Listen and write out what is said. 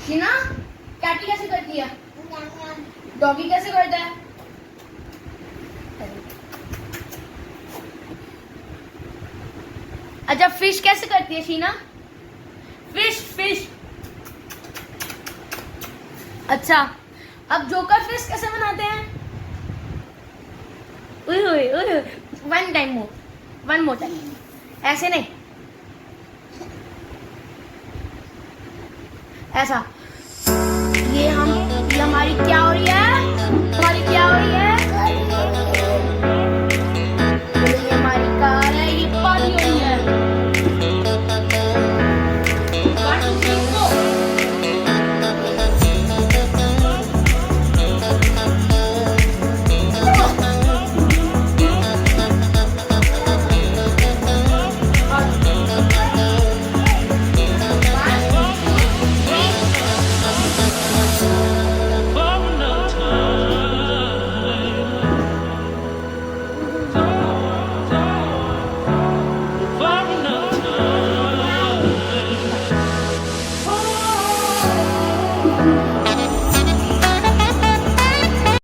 Sheena Katie कैसे करती है? डॉगी कैसे करता है? अच्छा फिश कैसे करती है शीना? Fish fish. अच्छा अब जोकर फिश कैसे बनाते हैं? One time more, one more time, ऐसे नहीं, ऐसा। ये हमारी क्या हो रही है?